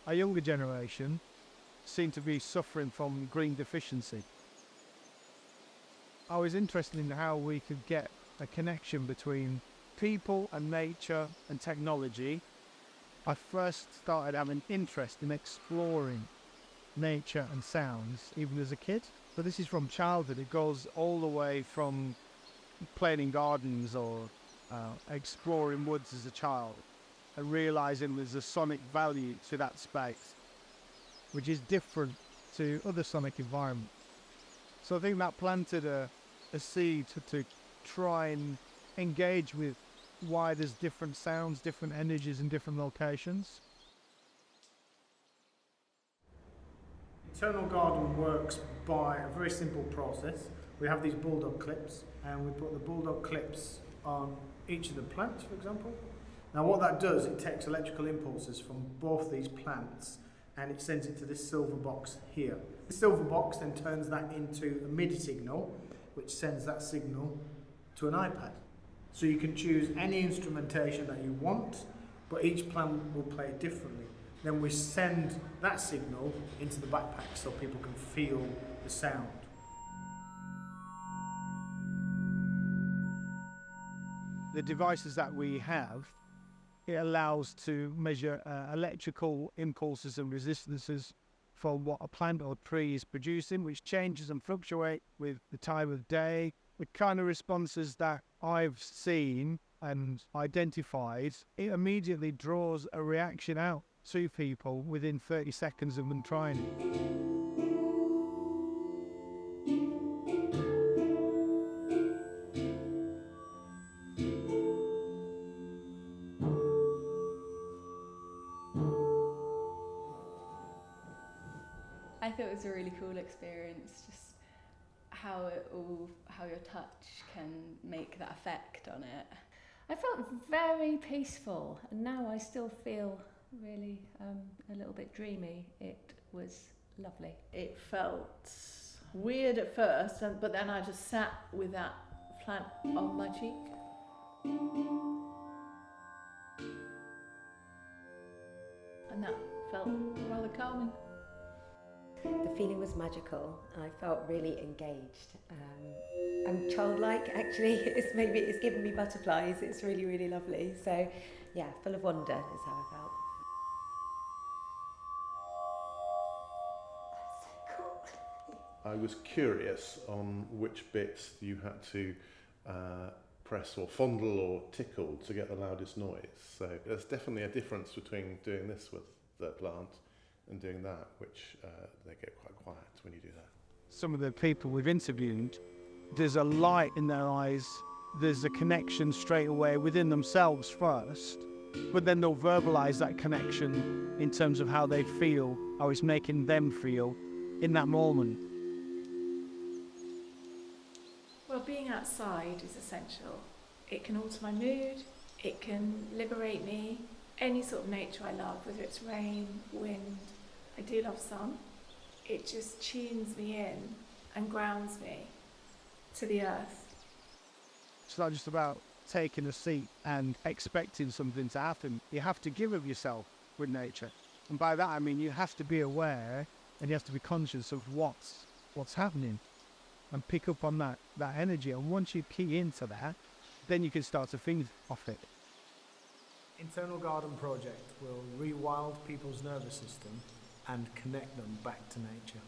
Our younger generation seem to be suffering from green deficiency. I was interested in how we could get a connection between people and nature and technology. I first started having interest in exploring nature and sounds even as a kid. But this is from childhood. It goes all the way from playing in gardens or exploring woods as a child and realising there's a sonic value to that space, which is different to other sonic environments. So I think that planted a seed to try and engage with why there's different sounds, different energies in different locations. Eternal Garden works by a very simple process. We have these bulldog clips and we put the bulldog clips on each of the plants, for example. Now what that does, it takes electrical impulses from both these plants and it sends it to this silver box here. The silver box then turns that into a MIDI signal, which sends that signal to an iPad. So you can choose any instrumentation that you want, but each plant will play it differently. Then we send that signal into the backpack so people can feel the sound. The devices that we have, it allows to measure electrical impulses and resistances for what a plant or tree is producing, which changes and fluctuate with the time of day. The kind of responses that I've seen and identified, it immediately draws a reaction out to people within 30 seconds of them trying it. I thought it was a really cool experience, just how your touch can make that effect on it. I felt very peaceful, and now I still feel really a little bit dreamy. It was lovely. It felt weird at first, but then I just sat with that plant on my cheek. And that felt rather calming. The feeling was magical. I felt really engaged. I'm childlike, actually. It's given me butterflies. It's really, really lovely. So, yeah, full of wonder is how I felt. That's so cool. I was curious on which bits you had to press or fondle or tickle to get the loudest noise. So there's definitely a difference between doing this with the plant and doing that, which they get quite quiet when you do that. Some of the people we've interviewed, there's a light in their eyes, there's a connection straight away within themselves first, but then they'll verbalise that connection in terms of how they feel, how it's making them feel in that moment. Well, being outside is essential. It can alter my mood, it can liberate me. Any sort of nature I love, whether it's rain, wind, I do love sun. It just tunes me in and grounds me to the earth. It's not just about taking a seat and expecting something to happen. You have to give of yourself with nature. And by that I mean you have to be aware and you have to be conscious of what's happening and pick up on that energy. And once you key into that, then you can start to feed off it. Eternal Garden Project will rewild people's nervous system and connect them back to nature.